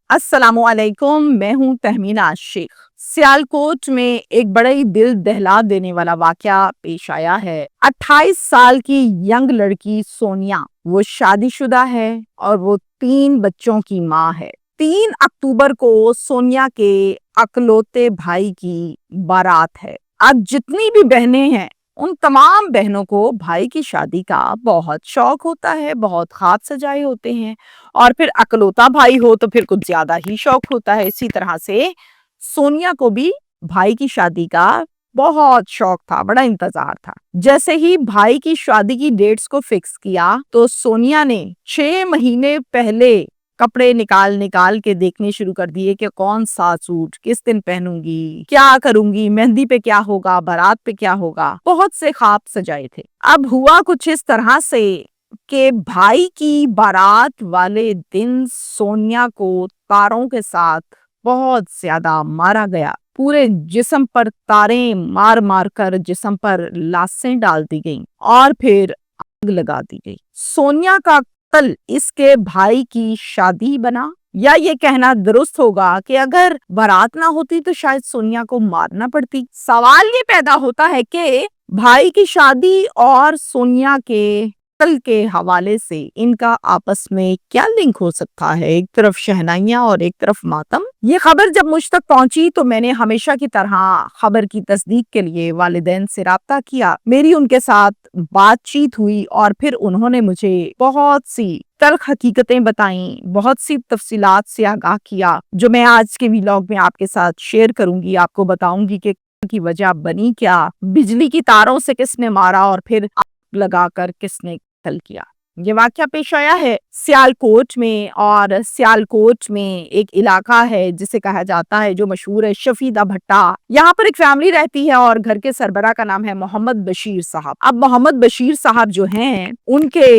السلام علیکم، میں ہوں تہمینہ شیخ۔ سیالکوٹ میں ایک بڑا ہی دل دہلا دینے والا واقعہ پیش آیا ہے۔ 28 سال کی ینگ لڑکی سونیا، وہ شادی شدہ ہے اور وہ 3 بچوں کی ماں ہے۔ 3 اکتوبر کو سونیا کے اکلوتے بھائی کی بارات ہے۔ اب جتنی بھی بہنیں ہیں ان تمام بہنوں کو بھائی کی شادی کا بہت شوق ہوتا ہے، بہت خواب سجائے ہوتے ہیں، اور پھر اکلوتا بھائی ہو تو پھر کچھ زیادہ ہی شوق ہوتا ہے۔ اسی طرح سے سونیا کو بھی بھائی کی شادی کا بہت شوق تھا، بڑا انتظار تھا۔ جیسے ہی بھائی کی شادی کی ڈیٹس کو فکس کیا تو سونیا نے 6 مہینے پہلے کپڑے نکال کے دیکھنے شروع کر دیے کہ کون سا سوٹ کس دن پہنوں گی، کیا کروں گی، مہندی پہ کیا ہوگا، بارات پہ کیا ہوگا، بہت سے خواب سجائے تھے۔ اب ہوا کچھ اس طرح سے کہ بھائی کی بارات والے دن سونیا کو تاروں کے ساتھ بہت زیادہ مارا گیا۔ پورے جسم پر تاریں مار مار کر جسم پر لاشیں ڈال دی گئیں اور پھر آگ لگا دی گئی۔ سونیا کا قتل اس کے بھائی کی شادی بنا، یا یہ کہنا درست ہوگا کہ اگر بارات نہ ہوتی تو شاید سونیا کو مارنا پڑتی۔ سوال یہ پیدا ہوتا ہے کہ بھائی کی شادی اور سونیا کے قتل کے حوالے سے ان کا آپس میں کیا لنک ہو سکتا ہے؟ ایک طرف شہنائیاں اور ایک طرف ماتم۔ یہ خبر جب مجھ تک پہنچی تو میں نے ہمیشہ کی طرح خبر کی تصدیق کے لیے والدین سے رابطہ کیا۔ میری ان کے ساتھ بات چیت ہوئی اور پھر انہوں نے مجھے بہت سی تلخ حقیقتیں بتائیں، بہت سی تفصیلات سے آگاہ کیا، جو میں آج کے ویلاگ میں آپ کے ساتھ شیئر کروں گی۔ آپ کو بتاؤں گی کہ کی وجہ بنی کیا، بجلی کی تاروں سے کس نے مارا اور پھر آگ لگا کر کس نے قتل کیا۔ یہ واقعہ پیش آیا ہے سیالکوٹ میں، اور سیالکوٹ میں ایک علاقہ ہے جسے کہا جاتا ہے، جو مشہور ہے شفیدہ بھٹا۔ یہاں پر ایک فیملی رہتی ہے اور گھر کے سربراہ کا نام ہے محمد بشیر صاحب۔ اب محمد بشیر صاحب جو ہیں ان کے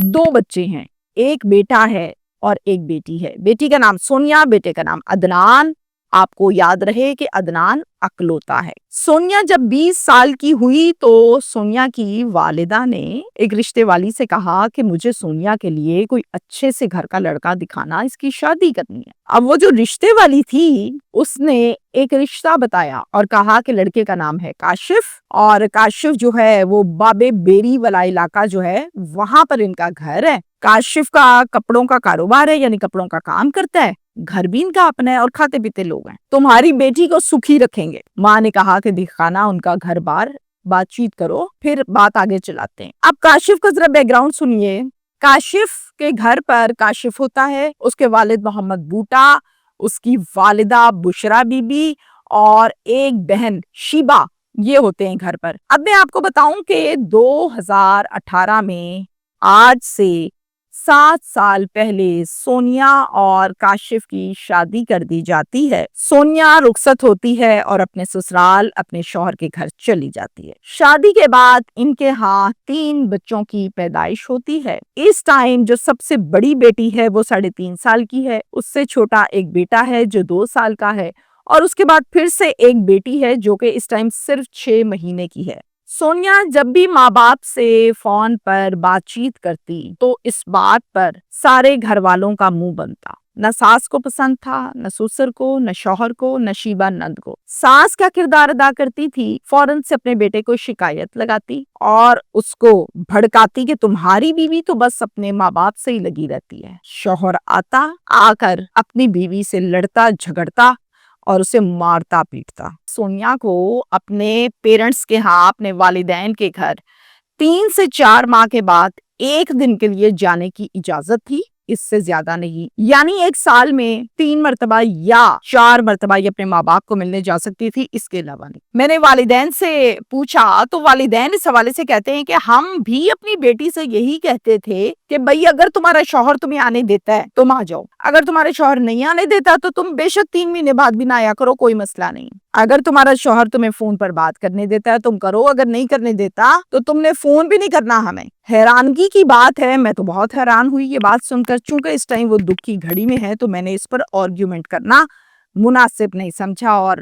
2 بچے ہیں، ایک بیٹا ہے اور ایک بیٹی ہے۔ بیٹی کا نام سونیا، بیٹے کا نام عدنان۔ آپ کو یاد رہے کہ عدنان اکلوتا ہے۔ سونیا جب 20 سال کی ہوئی تو سونیا کی والدہ نے ایک رشتے والی سے کہا کہ مجھے سونیا کے لیے کوئی اچھے سے گھر کا لڑکا دکھانا، اس کی شادی کرنی ہے۔ اب وہ جو رشتے والی تھی اس نے ایک رشتہ بتایا اور کہا کہ لڑکے کا نام ہے کاشف، اور کاشف جو ہے وہ بابے بیری والا علاقہ جو ہے وہاں پر ان کا گھر ہے۔ کاشف کا کپڑوں کا کاروبار ہے، یعنی کپڑوں کا کام کرتا ہے، گھر بھی ان کا اپنا ہے اور کھاتے پیتے لوگ ہیں۔ تمہاری بیٹی کو سکھی رکھیں گے۔ ماں نے کہا کہ دکھانا ان کا گھر بار، بات چیت کرو، پھر بات آگے چلاتے ہیں۔ اب کاشف کا ذرا بیک گراؤنڈ سنیے۔ کاشف کے گھر پر کاشف ہوتا ہے، اس کے والد محمد بوٹا، اس کی والدہ بشرا بی بی اور ایک بہن شیبہ، یہ ہوتے ہیں گھر پر۔ اب میں آپ کو بتاؤں کہ 2018 میں آج سے 7 سال پہلے سونیا اور کاشف کی شادی کر دی جاتی ہے۔ سونیا رخصت ہوتی ہے اور اپنے سسرال اپنے شوہر کے گھر چلی جاتی ہے۔ شادی کے بعد ان کے ہاں 3 بچوں کی پیدائش ہوتی ہے۔ اس ٹائم جو سب سے بڑی بیٹی ہے وہ 3.5 سال کی ہے، اس سے چھوٹا ایک بیٹا ہے جو 2 سال کا ہے، اور اس کے بعد پھر سے ایک بیٹی ہے جو کہ اس ٹائم صرف 6 مہینے کی ہے۔ سونیا جب بھی ماں باپ سے فون پر بات چیت کرتی تو اس بات پر سارے گھر والوں کا منہ بنتا۔ نہ ساس کو پسند تھا، نہ سسر کو، نہ شوہر کو، نہ شیبہ نند کو۔ ساس کا کردار ادا کرتی تھی، فوراً سے اپنے بیٹے کو شکایت لگاتی اور اس کو بھڑکاتی کہ تمہاری بیوی تو بس اپنے ماں باپ سے ہی لگی رہتی ہے۔ شوہر آ کر اپنی بیوی سے لڑتا جھگڑتا اور اسے مارتا پیٹتا۔ سونیا کو اپنے پیرنٹس کے ہاں، اپنے والدین کے گھر 3 سے 4 ماہ کے بعد 1 دن کے لیے جانے کی اجازت تھی، اس سے زیادہ نہیں۔ یعنی 1 سال میں 3 مرتبہ یا 4 مرتبہ یہ اپنے ماں باپ کو ملنے جا سکتی تھی، اس کے علاوہ نہیں۔ میں نے والدین سے پوچھا تو والدین اس حوالے سے کہتے ہیں کہ ہم بھی اپنی بیٹی سے یہی کہتے تھے کہ بھئی اگر تمہارا شوہر تمہیں آنے دیتا ہے تم آ جاؤ، اگر تمہارے شوہر نہیں آنے دیتا تو تم بے شک 3 مہینے بعد بھی نہ آیا کرو، کوئی مسئلہ نہیں۔ اگر تمہارا شوہر تمہیں فون پر بات کرنے دیتا ہے تم کرو، اگر نہیں کرنے دیتا تو تم نے فون بھی نہیں کرنا ہمیں۔ حیرانگی کی بات ہے، میں تو بہت حیران ہوئی یہ بات سن کر، چونکہ اس ٹائم وہ دکھ کی گھڑی میں ہے تو میں نے اس پر آرگیومنٹ کرنا مناسب نہیں سمجھا اور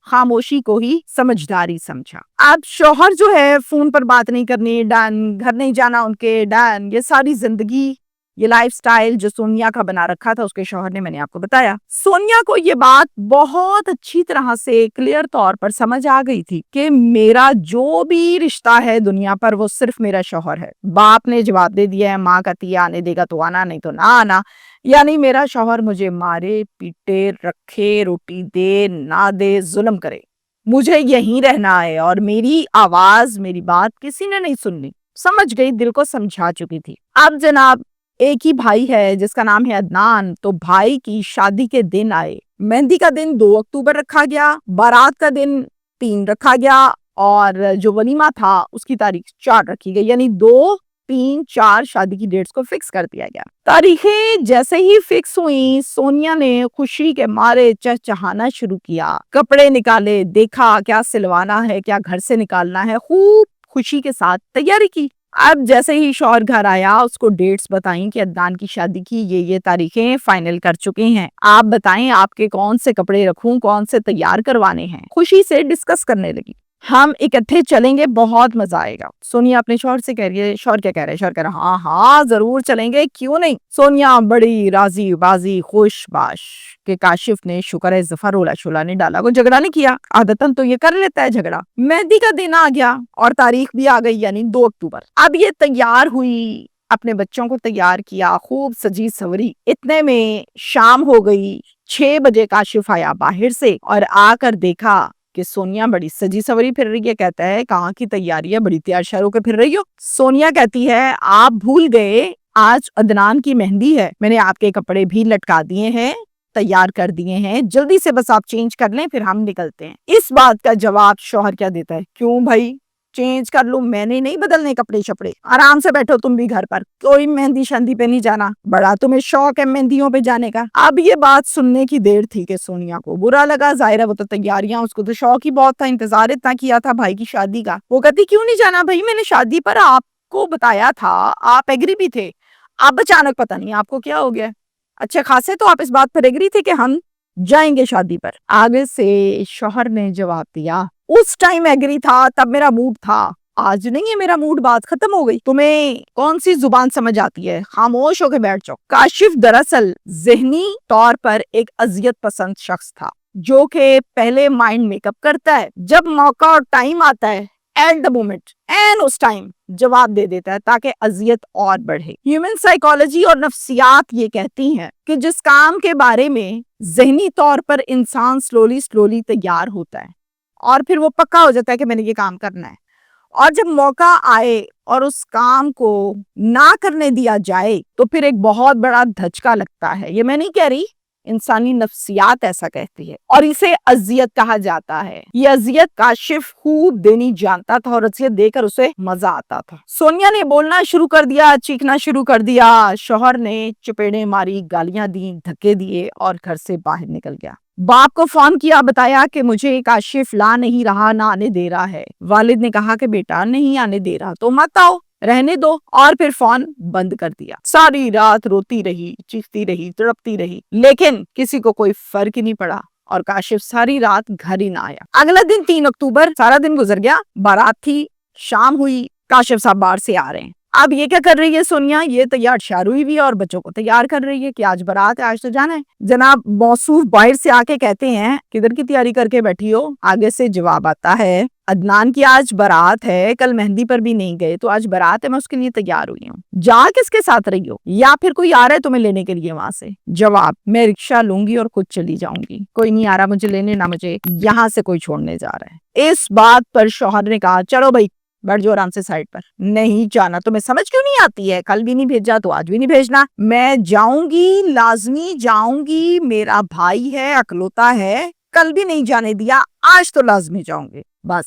خاموشی کو ہی سمجھداری سمجھا۔ اب شوہر جو ہے فون پر بات نہیں کرنی ڈن، گھر نہیں جانا ان کے ڈن، یہ ساری زندگی یہ لائف سٹائل جو سونیا کا بنا رکھا تھا اس کے شوہر نے، میں نے آپ کو بتایا۔ سونیا کو یہ بات بہت اچھی طرح سے کلیئر طور پر سمجھ آ گئی تھی کہ میرا جو بھی رشتہ ہے دنیا پر وہ صرف میرا شوہر ہے۔ باپ نے جواب دے دیا ہے، ماں کہتی ہے آنے دے گا تو آنا، نہیں تو نہ آنا، یعنی میرا شوہر مجھے مارے پیٹے، رکھے، روٹی دے نہ دے، ظلم کرے، مجھے یہیں رہنا ہے، اور میری آواز، میری بات کسی نے نہیں سننی۔ سمجھ گئی، دل کو سمجھا چکی تھی۔ اب جناب ایک ہی بھائی ہے جس کا نام ہے عدنان، تو بھائی کی شادی کے دن آئے۔ مہندی کا دن 2 اکتوبر رکھا گیا، بارات کا دن 3 رکھا گیا، اور جو ولیمہ تھا اس کی تاریخ 4 رکھی گئی، یعنی 2، 3، 4 شادی کی ڈیٹس کو فکس کر دیا گیا۔ تاریخیں جیسے ہی فکس ہوئیں، سونیا نے خوشی کے مارے چہچہانا شروع کیا، کپڑے نکالے، دیکھا کیا سلوانا ہے، کیا گھر سے نکالنا ہے، خوب خوشی کے ساتھ تیاری کی۔ اب جیسے ہی شوہر گھر آیا، اس کو ڈیٹس بتائیں کہ عدنان کی شادی کی یہ تاریخیں فائنل کر چکے ہیں، آپ بتائیں آپ کے کون سے کپڑے رکھوں، کون سے تیار کروانے ہیں۔ خوشی سے ڈسکس کرنے لگی، ہم اکٹھے چلیں گے، بہت مزہ آئے گا۔ سونیا اپنے شوہر سے کہہ رہی ہے، شوہر کیا کہہ رہے ہیں؟ شوہر کہہ رہا ہاں ہاں ضرور چلیں گے، کیوں نہیں۔ سونیا بڑی راضی بازی خوش باش کہ کاشف نے، شکر ہے ظفر رولا شولا نے ڈالا، وہ جھگڑا نہیں کیا، عادتاً تو یہ کر لیتا ہے جھگڑا۔ مہندی کا دن آ گیا اور تاریخ بھی آ گئی، یعنی 2 اکتوبر۔ اب یہ تیار ہوئی، اپنے بچوں کو تیار کیا، خوب سجی سوری، اتنے میں شام ہو گئی۔ 6 بجے کاشف آیا باہر سے اور آ کر دیکھا کہ سونیا بڑی سجی سوری پھر رہی ہے۔ کہتا ہے کہاں کی تیاری ہے، بڑی تیار شیار ہو کے پھر رہی ہو۔ سونیا کہتی ہے آپ بھول گئے آج عدنان کی مہندی ہے، میں نے آپ کے کپڑے بھی لٹکا دیے ہیں، تیار کر دیے ہیں، جلدی سے بس آپ چینج کر لیں پھر ہم نکلتے ہیں۔ اس بات کا جواب شوہر کیا دیتا ہے، کیوں بھائی چینج کر لوں، میں نے نہیں بدلنے کپڑے شپڑے، آرام سے بیٹھو تم بھی گھر پر، کوئی مہندی شندی پہ نہیں جانا، بڑا تمہیں شوق ہے مہندیوں پہ جانے کا۔ اب یہ بات سننے کی دیر تھی کہ سونیا کو برا لگا، ظاہر ہے وہ تو تیاریاں، اس کو تو شوق ہی بہت تھا، انتظار اتنا کیا تھا بھائی کی شادی کا۔ وہ کہتی کیوں نہیں جانا بھائی، میں نے شادی پر آپ کو بتایا تھا، آپ ایگری بھی تھے، اب اچانک پتہ نہیں آپ کو کیا ہو گیا، اچھے خاصے تو آپ اس بات پر ایگری تھے کہ ہم جائیں گے شادی پر۔ آگے سے شوہر نے جواب دیا، اس ٹائم ایگری تھا، تب میرا موڈ تھا، آج نہیں ہے میرا موڈ، بات ختم ہو گئی، تمہیں کون سی زبان سمجھ آتی ہے، خاموش ہو کے بیٹھ جاؤ۔ کاشف دراصل ذہنی طور پر ایک اذیت پسند شخص تھا، جو کہ پہلے مائنڈ میک اپ کرتا ہے، جب موقع اور ٹائم آتا ہے ایٹ دا مومنٹ اینڈ اس ٹائم جواب دے دیتا ہے تاکہ اذیت اور بڑھے۔ ہیومن سائیکالوجی اور نفسیات یہ کہتی ہیں کہ جس کام کے بارے میں ذہنی طور پر انسان سلولی تیار ہوتا ہے اور پھر وہ پکا ہو جاتا ہے کہ میں نے یہ کام کرنا ہے، اور جب موقع آئے اور اس کام کو نہ کرنے دیا جائے تو پھر ایک بہت بڑا دھچکا لگتا ہے۔ یہ میں نہیں کہہ رہی، انسانی نفسیات ایسا کہتی ہے، اور اسے اذیت کہا جاتا ہے۔ یہ اذیت کاشف خوب دینی جانتا تھا اور اذیت دے کر اسے مزہ آتا تھا۔ سونیا نے بولنا شروع کر دیا، چیخنا شروع کر دیا، شوہر نے چپیڑیں ماری، گالیاں دیں، دھکے دیے اور گھر سے باہر نکل گیا۔ باپ کو فون کیا، بتایا کہ مجھے کاشف لا نہیں رہا، نہ آنے دے رہا ہے۔ والد نے کہا کہ بیٹا نہیں آنے دے رہا تو مت آؤ، رہنے دو، اور پھر فون بند کر دیا۔ ساری رات روتی رہی، چیختی رہی، تڑپتی رہی، لیکن کسی کو کوئی فرق ہی نہیں پڑا، اور کاشف ساری رات گھر ہی نہ آیا۔ اگلا دن 3 اکتوبر، سارا دن گزر گیا، بارات تھی، شام ہوئی، کاشف صاحب باہر سے آ رہے ہیں۔ اب یہ کیا کر رہی ہے سونیا، یہ تیار شیار ہوئی بھی اور بچوں کو تیار کر رہی ہے کہ آج بارات ہے، آج تو جانا ہے۔ جناب موصوف باہر سے آ کے کہتے ہیں کدھر کی تیاری کر کے بیٹھی ہو؟ آگے سے جواب آتا ہے عدنان کی آج بارات ہے، کل مہندی پر بھی نہیں گئے تو آج بارات ہے، میں اس کے لیے تیار ہوئی ہوں۔ جا کس کے ساتھ رہی ہو، یا پھر کوئی آ رہا ہے تمہیں لینے کے لیے وہاں سے؟ جواب، میں رکشہ لوں گی اور خود چلی جاؤں گی، کوئی نہیں آ رہا مجھے لینے، نہ مجھے یہاں سے کوئی چھوڑنے جا رہا ہے۔ اس بات پر شوہر نے کہا چلو بھائی بیٹھ جاؤ آرام سے سائڈ پر، نہیں جانا، تمہیں سمجھ کیوں نہیں آتی ہے، کل بھی نہیں بھیجا تو آج بھی نہیں بھیجنا، میں جاؤں گی، لازمی جاؤں گی، میرا بھائی ہے، اکلوتا ہے، کل بھی نہیں جانے دیا، آج تو لازمی جاؤں گے۔ بس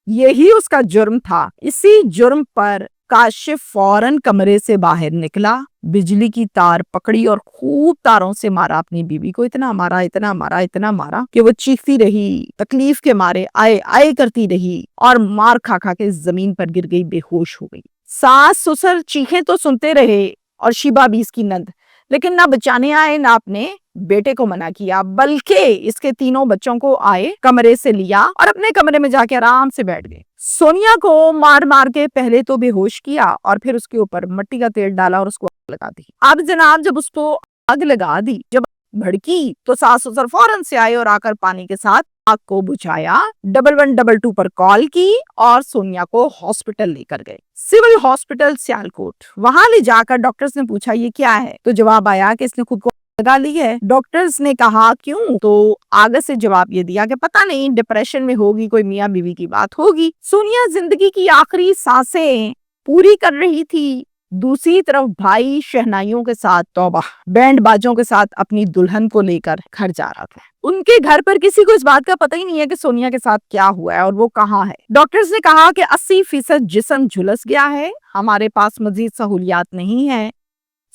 یہی اس کا جرم تھا۔ اسی جرم پر کاشف فوراً کمرے سے باہر نکلا، بجلی کی تار پکڑی اور خوب تاروں سے مارا اپنی بیوی کو، اتنا مارا اتنا مارا اتنا مارا کہ وہ چیختی رہی، تکلیف کے مارے آئے آئے کرتی رہی اور مار کھا کھا کے زمین پر گر گئی، بے ہوش ہو گئی۔ ساس سسر چیخیں تو سنتے رہے اور شیبہ بھی اس کی نند، لیکن نہ بچانے آئے نہ اپنے بیٹے کو منع کیا، بلکہ اس کے تینوں بچوں کو آئے کمرے سے لیا اور اپنے کمرے میں جا کے آرام سے بیٹھ گئے۔ سونیا کو مار مار کے پہلے تو بے ہوش کیا اور پھر اس کے اوپر مٹی کا تیل ڈالا اور اس کو آگ لگا دی۔ اب جناب جب اس کو آگ لگا دی، جب بھڑکی تو ساس سسر فوراً سے آئے اور آ کر پانی کے ساتھ آگ کو بجھایا، 1122 پر کال کی اور سونیا کو ہاسپٹل لے کر گئے، سول ہاسپٹل سیالکوٹ۔ وہاں لے جا کر ڈاکٹرز نے پوچھا یہ کیا ہے، تو جواب آیا کہ اس نے خود کو لگا لی ہے۔ ڈاکٹرز نے کہا کیوں، تو آگے سے جواب یہ دیا کہ پتہ نہیں، ڈپریشن میں ہوگی، کوئی میاں بیوی کی بات ہوگی۔ سونیا زندگی کی آخری سانسیں پوری کر رہی تھی، دوسری طرف بھائی شہنائیوں کے ساتھ، توبہ، بینڈ باجوں کے ساتھ اپنی دلہن کو لے کر گھر جا رہا تھا۔ ان کے گھر پر کسی کو اس بات کا پتہ ہی نہیں ہے کہ سونیا کے ساتھ کیا ہوا ہے اور وہ کہاں ہے۔ ڈاکٹرز نے کہا کہ 80% جسم جھلس گیا ہے، ہمارے پاس مزید سہولیات نہیں ہیں،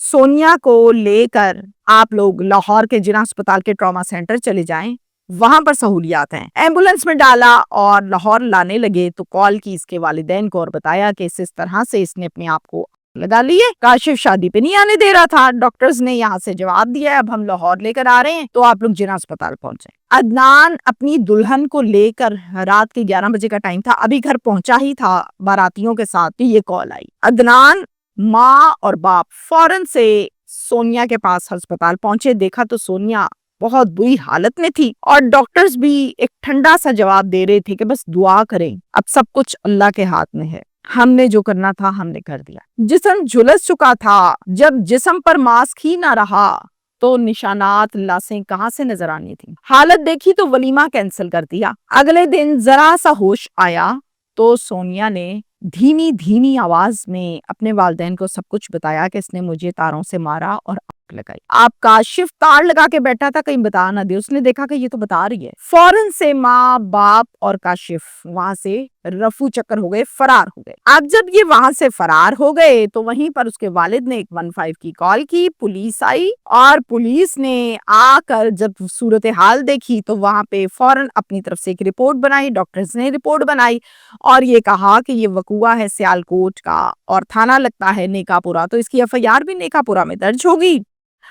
سونیا کو لے کر آپ لوگ لاہور کے جناح اسپتال کے ٹراما سینٹر چلے جائیں، وہاں پر سہولیات ہیں۔ ایمبولنس میں ڈالا اور لاہور لانے لگے تو کال کی اس کے والدین کو اور بتایا کہ اس طرح سے اس نے اپنے آپ کو لگا لیے، کاشف شادی پہ نہیں آنے دے رہا تھا۔ ڈاکٹرز نے یہاں سے جواب دیا اب ہم لاہور لے کر آ رہے ہیں تو آپ لوگ جناح اسپتال پہنچے۔ عدنان اپنی دلہن کو لے کر، رات کے 11 بجے کا ٹائم تھا، ابھی گھر پہنچا ہی تھا باراتیوں کے ساتھ، یہ کال آئی۔ عدنان، ماں اور باپ فوراً سے سونیا کے پاس ہسپتال پہنچے، دیکھا تو سونیا بہت بری حالت میں تھی اور ڈاکٹرز بھی ایک ٹھنڈا سا جواب دے رہے تھے کہ بس دعا کریں، اب سب کچھ اللہ کے ہاتھ میں ہے، ہم نے جو کرنا تھا ہم نے کر دیا۔ جسم جھلس چکا تھا، جب جسم پر ماسک ہی نہ رہا تو نشانات، لاسیں کہاں سے نظر آنی تھی۔ حالت دیکھی تو ولیمہ کینسل کر دیا۔ اگلے دن ذرا سا ہوش آیا تو سونیا نے دھیمی دھیمی آواز میں اپنے والدین کو سب کچھ بتایا کہ اس نے مجھے تاروں سے مارا اور آگ لگائی۔ آپ کاشف تار لگا کے بیٹھا تھا کہیں بتا نہ دے، اس نے دیکھا کہ یہ تو بتا رہی ہے، فوراً سے ماں، باپ اور کاشف وہاں سے رفو چکر ہو گئے، فرار ہو گئے۔ اب جب یہ وہاں سے فرار ہو گئے تو وہیں پر اس کے والد نے 115 کی کال کی، پولیس آئی اور پولیس نے آ کر جب صورتحال دیکھی تو وہاں پہ فوراً اپنی طرف سے ایک رپورٹ بنائی، ڈاکٹرز نے رپورٹ بنائی اور یہ کہا کہ یہ وقوعہ ہے سیالکوٹ کا اور تھانہ لگتا ہے نیکا پورا، تو اس کی FIR بھی نیکا پورا میں درج ہوگی،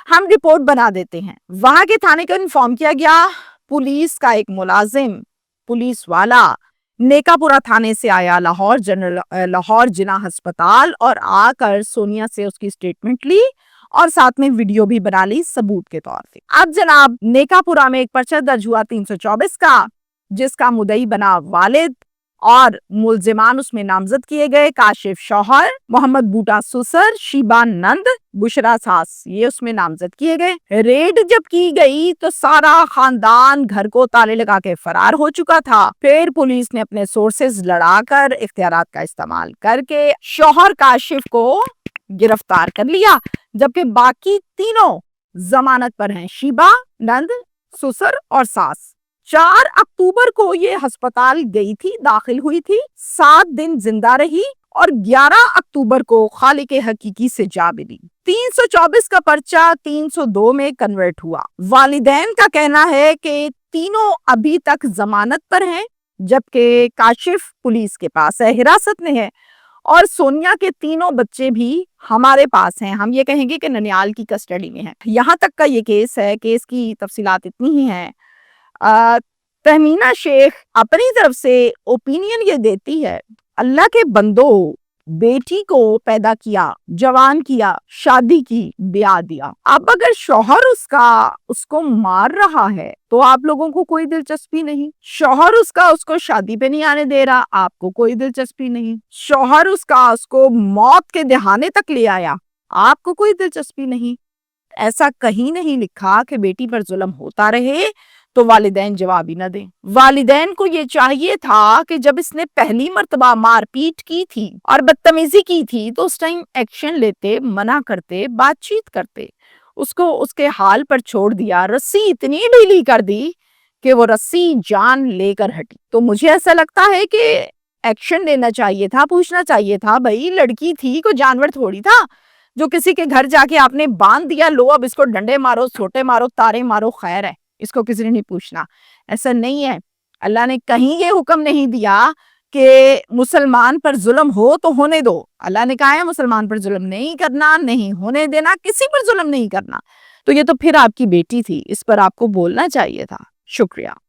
ہم رپورٹ بنا دیتے ہیں۔ وہاں کے تھانے کو انفارم کیا گیا، پولیس کا ایک ملازم، پولیس والا نیکا پورا تھانے سے آیا لاہور جناح ہسپتال اور آ کر سونیا سے اس کی سٹیٹمنٹ لی اور ساتھ میں ویڈیو بھی بنا لی ثبوت کے طور پہ۔ اب جناب نیکا پورا میں ایک پرچہ درج ہوا 324 کا، جس کا مدعی بنا والد اور ملزمان اس میں نامزد کیے گئے، کاشف شوہر، محمد بوٹا سسر، شیبا نند، بشرا ساس، یہ اس میں نامزد کیے گئے۔ ریڈ جب کی گئی تو سارا خاندان گھر کو تالے لگا کے فرار ہو چکا تھا۔ پھر پولیس نے اپنے سورسز لڑا کر، اختیارات کا استعمال کر کے شوہر کاشف کو گرفتار کر لیا، جبکہ باقی تینوں ضمانت پر ہیں، شیبا نند، سسر اور ساس۔ 4 اکتوبر کو یہ ہسپتال گئی تھی، داخل ہوئی تھی، 7 دن زندہ رہی اور 11 اکتوبر کو خالق حقیقی سے جا ملی۔ 324 کا پرچہ 302 میں کنورٹ ہوا۔ والدین کا کہنا ہے کہ تینوں ابھی تک ضمانت پر ہیں، جبکہ کاشف پولیس کے پاس ہے، حراست میں ہے، اور سونیا کے تینوں بچے بھی ہمارے پاس ہیں، ہم یہ کہیں گے کہ ننیال کی کسٹڈی میں ہیں۔ یہاں تک کا یہ کیس ہے، کیس کی تفصیلات اتنی ہی ہیں۔ تہمینہ شیخ اپنی طرف سے اوپینین یہ دیتی ہے، اللہ کے بندو، بیٹی کو پیدا کیا، جوان کیا، شادی کی، بیاہ دیا، اب اگر شوہر اس کو مار رہا ہے تو آپ لوگوں کو کوئی دلچسپی نہیں، شوہر اس کو شادی پہ نہیں آنے دے رہا، آپ کو کوئی دلچسپی نہیں، شوہر اس کو موت کے دہانے تک لے آیا، آپ کو کوئی دلچسپی نہیں۔ ایسا کہیں نہیں لکھا کہ بیٹی پر ظلم ہوتا رہے تو والدین جواب ہی نہ دیں۔ والدین کو یہ چاہیے تھا کہ جب اس نے پہلی مرتبہ مار پیٹ کی تھی اور بدتمیزی کی تھی تو اس ٹائم ایکشن لیتے، منع کرتے، بات چیت کرتے، اس کو اس کے حال پر چھوڑ دیا، رسی اتنی ڈھیلی کر دی کہ وہ رسی جان لے کر ہٹی۔ تو مجھے ایسا لگتا ہے کہ ایکشن لینا چاہیے تھا، پوچھنا چاہیے تھا، بھائی لڑکی تھی، کوئی جانور تھوڑی تھا جو کسی کے گھر جا کے آپ نے باندھ دیا، لو اب اس کو ڈنڈے مارو، چھوٹے مارو، تارے مارو، خیر ہے، اس کو کسی نے نہیں پوچھنا۔ ایسا نہیں ہے، اللہ نے کہیں یہ حکم نہیں دیا کہ مسلمان پر ظلم ہو تو ہونے دو، اللہ نے کہا ہے مسلمان پر ظلم نہیں کرنا، نہیں ہونے دینا، کسی پر ظلم نہیں کرنا۔ تو یہ تو پھر آپ کی بیٹی تھی، اس پر آپ کو بولنا چاہیے تھا۔ شکریہ۔